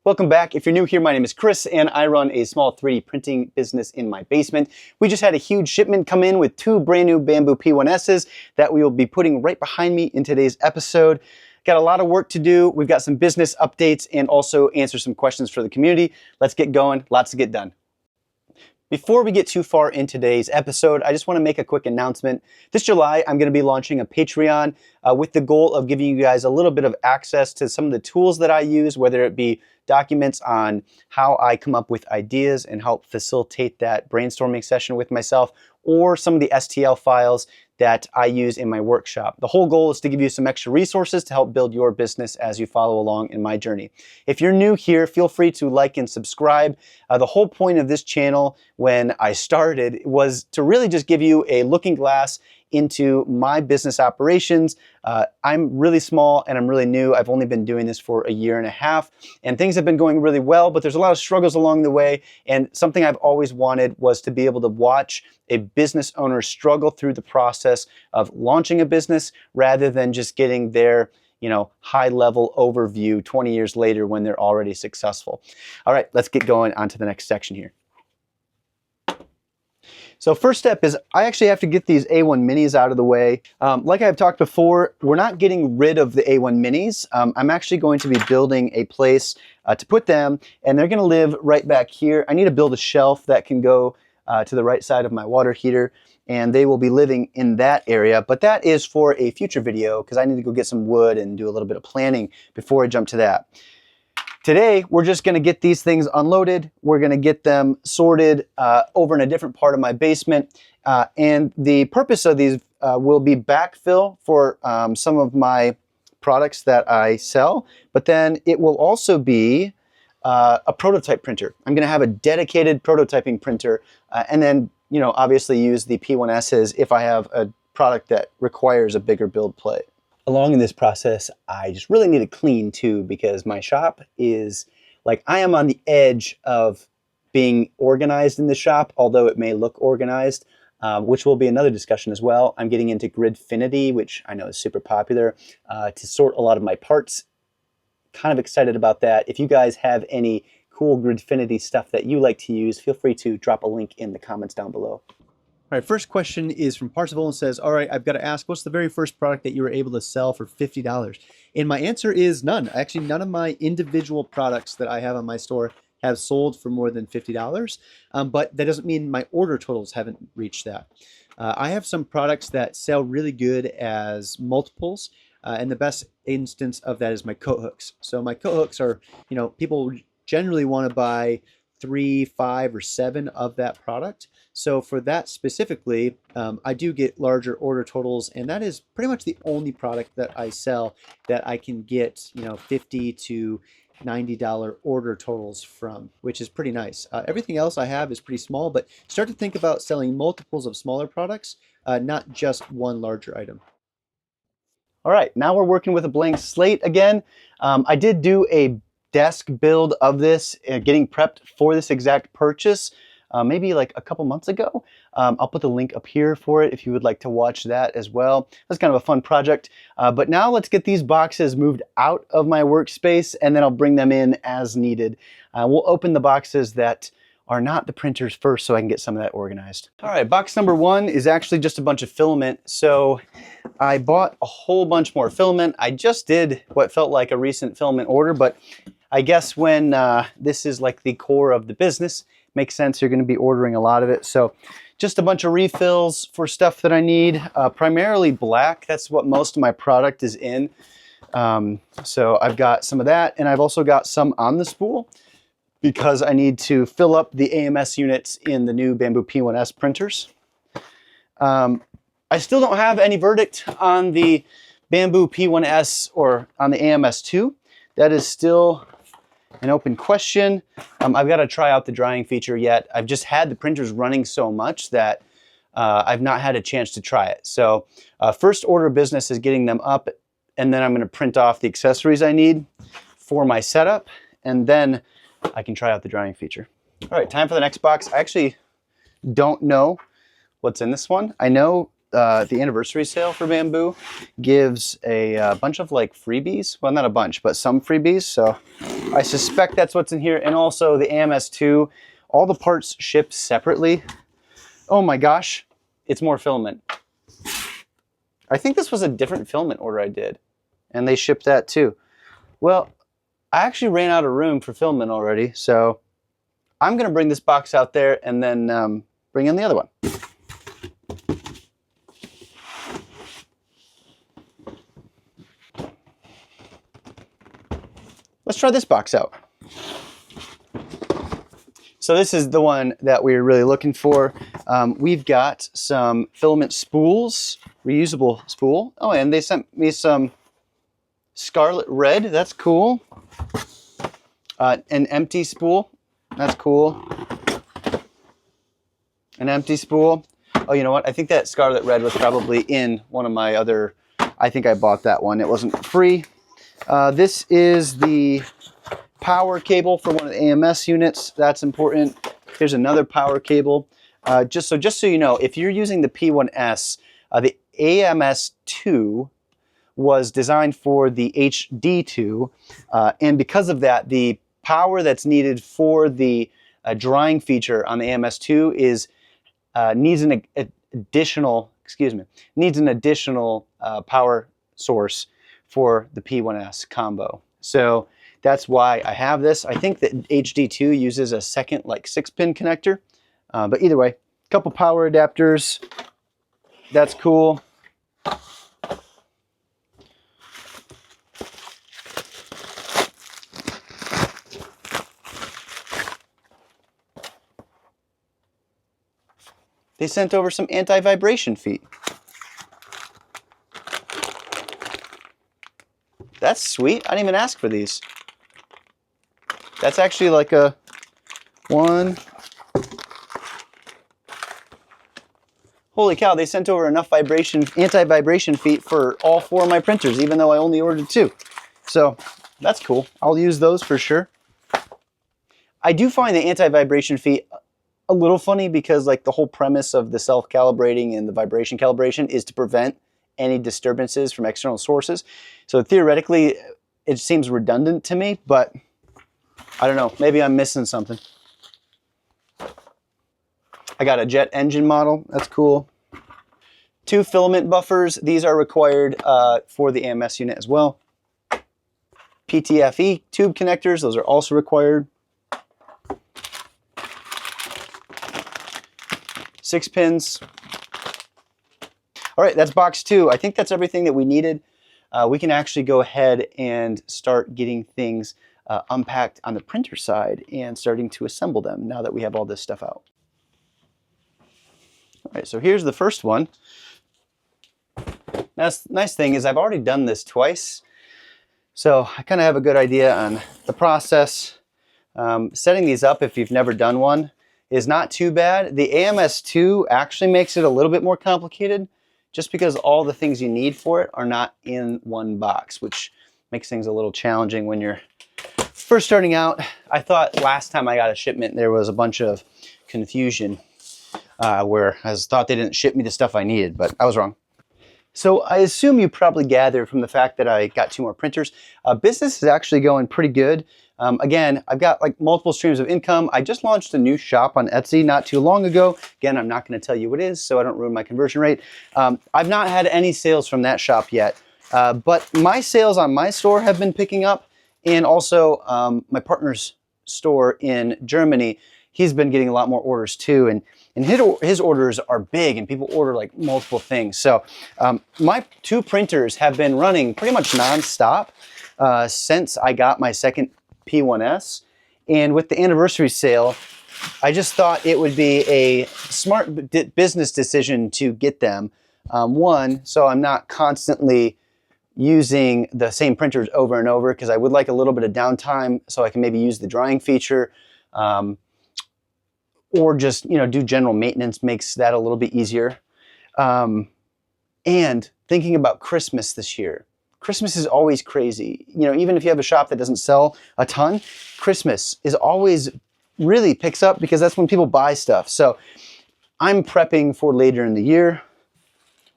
Welcome back. If you're new here, my name is Chris and I run a small 3D printing business in my basement. We just had a huge shipment come in with two brand new Bambu P1Ss that we will be putting right behind me in today's episode. Got a lot of work to do. We've got some business updates and also answer some questions for the community. Let's get going. Lots to get done. Before we get too far in today's episode, I just want to make a quick announcement. This July, I'm going to be launching a Patreon with the goal of giving you guys a little bit of access to some of the tools that I use, whether it be documents on how I come up with ideas and help facilitate that brainstorming session with myself, or some of the STL files that I use in my workshop. The whole goal is to give you some extra resources to help build your business as you follow along in my journey. If you're new here, feel free to like and subscribe. The whole point of this channel when I started was to really just give you a looking glass into my business operations. I'm really small and I'm really new. I've only been doing this for a year and a half and things have been going really well, but there's a lot of struggles along the way. And something I've always wanted was to be able to watch a business owner struggle through the process of launching a business rather than just getting their high level overview 20 years later when they're already successful. All right, let's get going on to the next section here. So first step is I actually have to get these A1 minis out of the way. Like I've talked before, we're not getting rid of the A1 minis. I'm actually going to be building a place to put them, and they're gonna live right back here. I need to build a shelf that can go to the right side of my water heater, and they will be living in that area, but that is for a future video because I need to go get some wood and do a little bit of planning before I jump to that. Today, we're just gonna get these things unloaded. We're gonna get them sorted over in a different part of my basement. And the purpose of these will be backfill for some of my products that I sell, but then it will also be a prototype printer. I'm gonna have a dedicated prototyping printer and then, obviously use the P1Ss if I have a product that requires a bigger build plate. Along in this process, I just really need to clean too, because my shop is I am on the edge of being organized in the shop, although it may look organized, which will be another discussion as well. I'm getting into Gridfinity, which I know is super popular, to sort a lot of my parts. Kind of excited about that. If you guys have any cool Gridfinity stuff that you like to use, feel free to drop a link in the comments down below. All right, first question is from Parsifal and says, all right, I've got to ask, what's the very first product that you were able to sell for $50? And my answer is none. Actually, none of my individual products that I have on my store have sold for more than $50, but that doesn't mean my order totals haven't reached that. I have some products that sell really good as multiples, and the best instance of that is my coat hooks. So my coat hooks are, people generally want to buy 3, 5, or 7 of that product. So for that specifically, I do get larger order totals, and that is pretty much the only product that I sell that I can get, $50 to $90 order totals from, which is pretty nice. Everything else I have is pretty small, but start to think about selling multiples of smaller products, not just one larger item. All right, now we're working with a blank slate again. I did do a desk build of this, getting prepped for this exact purchase, maybe like a couple months ago. I'll put the link up here for it if you would like to watch that as well. That's kind of a fun project. But now let's get these boxes moved out of my workspace and then I'll bring them in as needed. We'll open the boxes that are not the printers first so I can get some of that organized. All right, box number 1 is actually just a bunch of filament. So I bought a whole bunch more filament. I just did what felt like a recent filament order, but I guess when this is like the core of the business, makes sense, you're going to be ordering a lot of it. So just a bunch of refills for stuff that I need, primarily black. That's what most of my product is in. So I've got some of that, and I've also got some on the spool because I need to fill up the AMS units in the new Bambu P1S printers. I still don't have any verdict on the Bambu P1S or on the AMS2. That is still an open question. I've got to try out the drying feature yet. I've just had the printers running so much that I've not had a chance to try it. So first order of business is getting them up, and then I'm going to print off the accessories I need for my setup, and then I can try out the drying feature. All right, time for the next box. I actually don't know what's in this one. I know the anniversary sale for Bambu gives a bunch of like freebies. Well, not a bunch, but some freebies. So I suspect that's what's in here. And also the AMS2, all the parts ship separately. Oh my gosh, it's more filament. I think this was a different filament order I did, and they shipped that too. Well, I actually ran out of room for filament already, so I'm gonna bring this box out there and then bring in the other one. Let's try this box out. So this is the one that we were really looking for. We've got some filament spools, reusable spool. Oh, and they sent me some scarlet red, that's cool. An empty spool, that's cool. An empty spool. Oh, you know what? I think that scarlet red was probably in one of my other, I think I bought that one. It wasn't free. This is the power cable for one of the AMS units. That's important. Here's another power cable. Just so you know, if you're using the P1S, the AMS2 was designed for the HD2, and because of that, the power that's needed for the drying feature on the AMS2 is needs an additional power source for the P1S combo. So that's why I have this. I think that HD2 uses a second like 6-pin connector, but either way, a couple power adapters. That's cool. They sent over some anti-vibration feet. That's sweet. I didn't even ask for these. That's actually like a one. Holy cow, they sent over enough anti-vibration feet for all 4 of my printers, even though I only ordered 2. So that's cool. I'll use those for sure. I do find the anti-vibration feet a little funny because like the whole premise of the self-calibrating and the vibration calibration is to prevent any disturbances from external sources. So theoretically, it seems redundant to me, but I don't know, maybe I'm missing something. I got a jet engine model, that's cool. 2 filament buffers, these are required for the AMS unit as well. PTFE tube connectors, those are also required. 6 pins. All right, that's box 2. I think that's everything that we needed. We can actually go ahead and start getting things unpacked on the printer side and starting to assemble them now that we have all this stuff out. All right, so here's the first one. Now, the nice thing is I've already done this twice, so I kind of have a good idea on the process. Setting these up, if you've never done one, is not too bad. The AMS2 actually makes it a little bit more complicated just because all the things you need for it are not in one box, which makes things a little challenging when you're first starting out. I thought last time I got a shipment there was a bunch of confusion where I thought they didn't ship me the stuff I needed, but I was wrong. So I assume you probably gathered from the fact that I got 2 more printers. Business is actually going pretty good. Again, I've got like multiple streams of income. I just launched a new shop on Etsy not too long ago. Again, I'm not going to tell you what it is so I don't ruin my conversion rate. I've not had any sales from that shop yet, but my sales on my store have been picking up, and also my partner's store in Germany, he's been getting a lot more orders too, and his orders are big and people order like multiple things. So my 2 printers have been running pretty much non-stop since I got my second P1S, and with the anniversary sale, I just thought it would be a smart business decision to get them. One, so I'm not constantly using the same printers over and over, because I would like a little bit of downtime so I can maybe use the drying feature, or just do general maintenance, makes that a little bit easier. And thinking about Christmas this year. Christmas is always crazy. Even if you have a shop that doesn't sell a ton, Christmas is always really picks up because that's when people buy stuff. So I'm prepping for later in the year.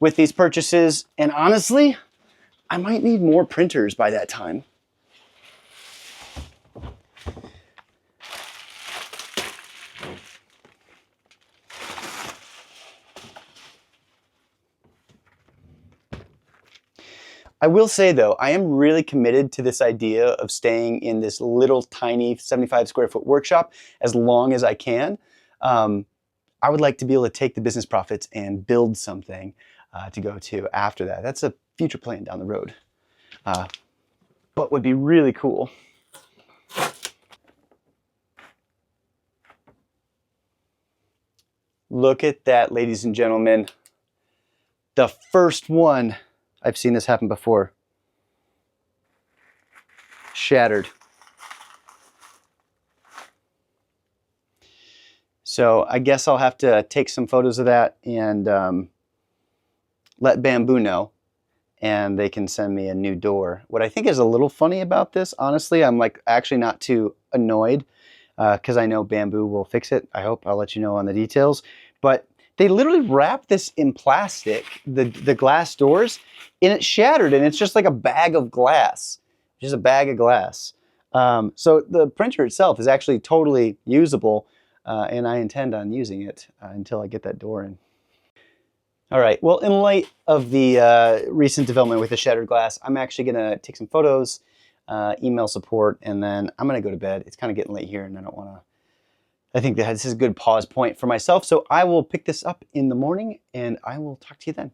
with these purchases. And honestly, I might need more printers by that time. I will say though, I am really committed to this idea of staying in this little tiny 75 square foot workshop as long as I can. I would like to be able to take the business profits and build something to go to after that. That's a future plan down the road, but would be really cool. Look at that, ladies and gentlemen. The first one. I've seen this happen before. Shattered. So I guess I'll have to take some photos of that and let Bambu know, and they can send me a new door. What I think is a little funny about this, honestly, I'm like actually not too annoyed because I know Bambu will fix it. I hope. I'll let you know on the details. But they literally wrap this in plastic, the glass doors, and it's shattered, and it's just like a bag of glass. Just a bag of glass. So the printer itself is actually totally usable, and I intend on using it until I get that door in. All right, well, in light of the recent development with the shattered glass, I'm actually gonna take some photos, email support, and then I'm gonna go to bed. It's kind of getting late here, and I don't wanna, I think that this is a good pause point for myself, so I will pick this up in the morning, and I will talk to you then.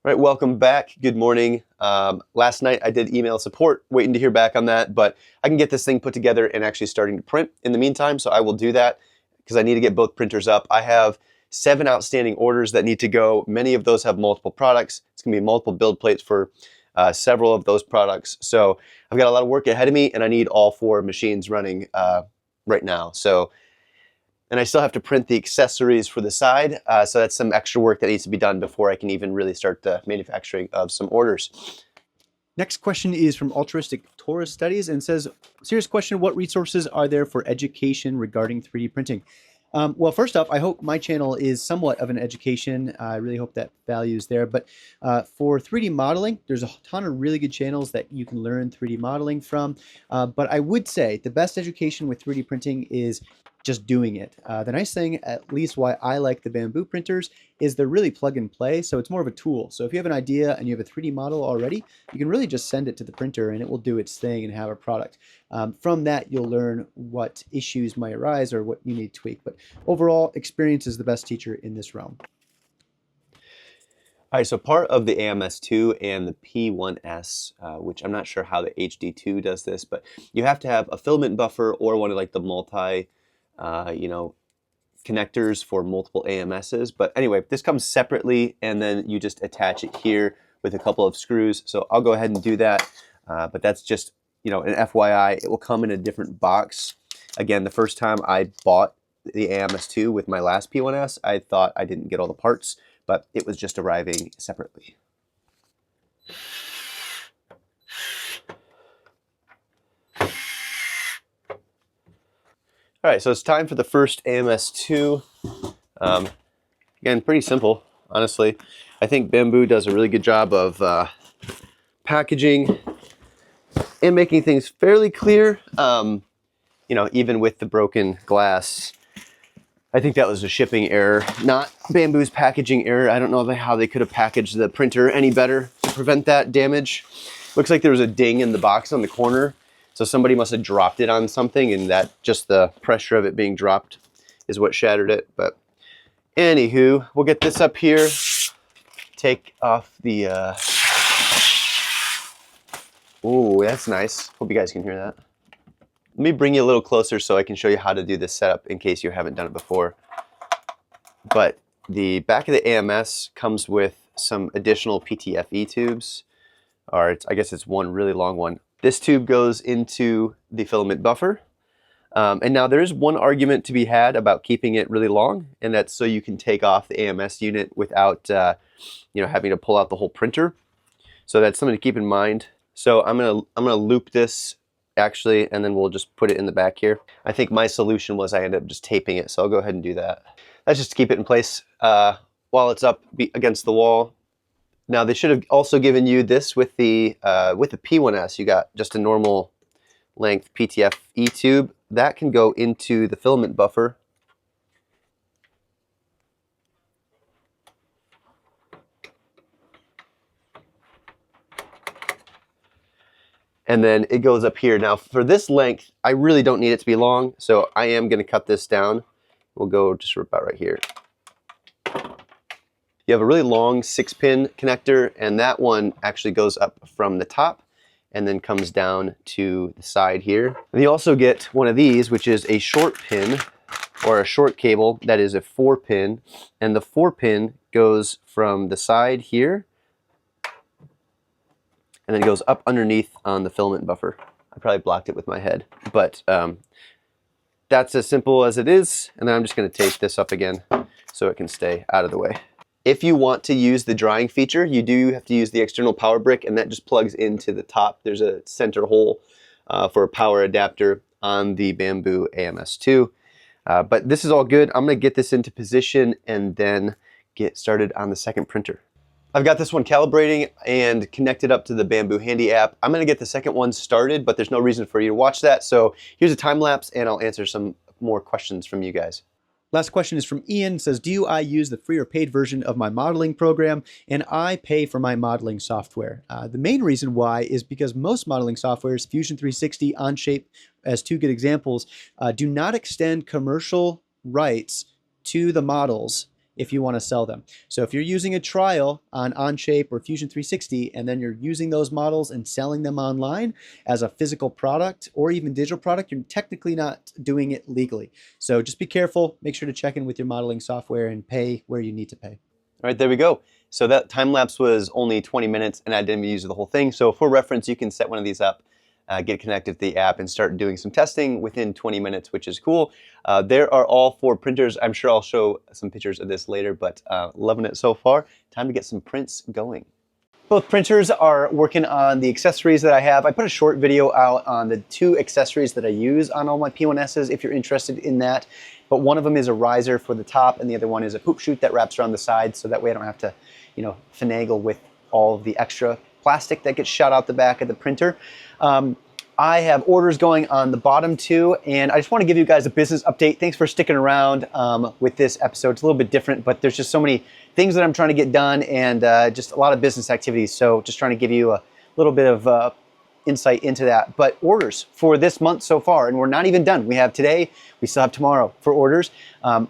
All right, welcome back. Good morning. Last night I did email support, waiting to hear back on that, but I can get this thing put together and actually starting to print in the meantime, so I will do that because I need to get both printers up. I have 7 outstanding orders that need to go. Many of those have multiple products. It's gonna be multiple build plates for several of those products. So I've got a lot of work ahead of me, and I need all 4 machines running right now. So, and I still have to print the accessories for the side. So that's some extra work that needs to be done before I can even really start the manufacturing of some orders. Next question is from Altruistic Taurus Studies and says, serious question, what resources are there for education regarding 3D printing? Well, first off, I hope my channel is somewhat of an education. I really hope that value is there. But for 3D modeling, there's a ton of really good channels that you can learn 3D modeling from. But I would say the best education with 3D printing is just doing it. The nice thing, at least why I like the Bambu printers, is they're really plug and play. So it's more of a tool. So if you have an idea and you have a 3D model already, you can really just send it to the printer and it will do its thing and have a product. From that, you'll learn what issues might arise or what you need to tweak. But overall, experience is the best teacher in this realm. All right, so part of the AMS2 and the P1S, which I'm not sure how the HD2 does this, but you have to have a filament buffer or one of like the multi, connectors for multiple AMSs. But anyway, this comes separately, and then you just attach it here with a couple of screws. So I'll go ahead and do that. But that's just, an FYI. It will come in a different box. Again, the first time I bought the AMS2 with my last P1S, I thought I didn't get all the parts, but it was just arriving separately. All right, so it's time for the first AMS2. Again, pretty simple, honestly. I think Bambu does a really good job of packaging and making things fairly clear. Even with the broken glass. I think that was a shipping error, not Bambu's packaging error. I don't know how they could have packaged the printer any better to prevent that damage. Looks like there was a ding in the box on the corner. So somebody must have dropped it on something, and that just the pressure of it being dropped is what shattered it. But anywho, we'll get this up here. Take off the, ooh, that's nice. Hope you guys can hear that. Let me bring you a little closer so I can show you how to do this setup in case you haven't done it before. But the back of the AMS comes with some additional PTFE tubes, or I guess it's one really long one. This tube goes into the filament buffer. And now there is one argument to be had about keeping it really long, and that's so you can take off the AMS unit without having to pull out the whole printer. So that's something to keep in mind. So I'm gonna loop this actually, and then we'll just put it in the back here. I think my solution was I ended up just taping it, so I'll go ahead and do that. That's just to keep it in place while it's up against the wall. Now they should have also given you this with the P1S. You got just a normal length PTF E-tube. That can go into the filament buffer. And then it goes up here. Now for this length, I really don't need it to be long, so I am going to cut this down. We'll go just about right here. You have a really long 6-pin connector, and that one actually goes up from the top and then comes down to the side here. And you also get one of these, which is a short pin or a short cable that is a 4-pin, and the 4-pin goes from the side here and then it goes up underneath on the filament buffer. I probably blocked it with my head, but that's as simple as it is. And then I'm just going to tape this up again so it can stay out of the way. If you want to use the drying feature, you do have to use the external power brick, and that just plugs into the top. There's a center hole for a power adapter on the Bambu AMS2. But this is all good. I'm going to get this into position and then get started on the second printer. I've got this one calibrating and connected up to the Bambu Handy app. I'm going to get the second one started, but there's no reason for you to watch that. So here's a time lapse, and I'll answer some more questions from you guys. Last question is from Ian. It says, do I use the free or paid version of my modeling program? And I pay for my modeling software. The main reason why is because most modeling softwares, Fusion 360, Onshape, as two good examples, do not extend commercial rights to the models if you want to sell them. So if you're using a trial on Onshape or Fusion 360, and then you're using those models and selling them online as a physical product or even digital product, you're technically not doing it legally. So just be careful, make sure to check in with your modeling software and pay where you need to pay. All right, there we go. So that time lapse was only 20 minutes and I didn't even use the whole thing. So for reference, you can set one of these up, get connected to the app and start doing some testing within 20 minutes, which is cool. There are all 4 printers. I'm sure I'll show some pictures of this later, but loving it so far. Time to get some prints going. Both printers are working on the accessories that I have. I put a short video out on the 2 accessories that I use on all my P1Ss if you're interested in that. But one of them is a riser for the top and the other one is a poop chute that wraps around the side, so that way I don't have to, finagle with all of the extra plastic that gets shot out the back of the printer. I have orders going on the bottom 2, and I just want to give you guys a business update. Thanks for sticking around with this episode. It's a little bit different, but there's just so many things that I'm trying to get done and just a lot of business activities. So just trying to give you a little bit of insight into that. But orders for this month so far, and we're not even done. We have today, we still have tomorrow for orders.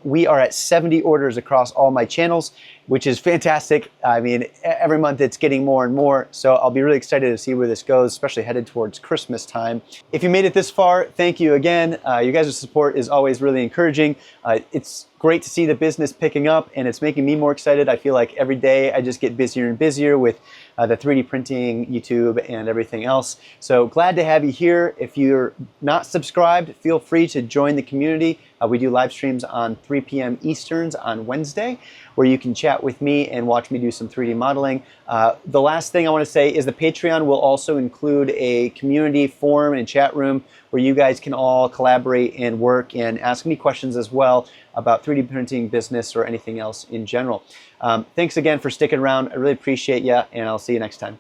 We are at 70 orders across all my channels, which is fantastic. I mean, every month it's getting more and more. So I'll be really excited to see where this goes, especially headed towards Christmas time. If you made it this far, thank you again. You guys' support is always really encouraging. It's great to see the business picking up, and it's making me more excited. I feel like every day I just get busier and busier with the 3D printing, YouTube, and everything else. So glad to have you here. If you're not subscribed, feel free to join the community. We do live streams on 3 p.m. Easterns on Wednesday, where you can chat with me and watch me do some 3D modeling. The last thing I want to say is the Patreon will also include a community forum and chat room where you guys can all collaborate and work and ask me questions as well about 3D printing business or anything else in general. Thanks again for sticking around. I really appreciate you, and I'll see you next time.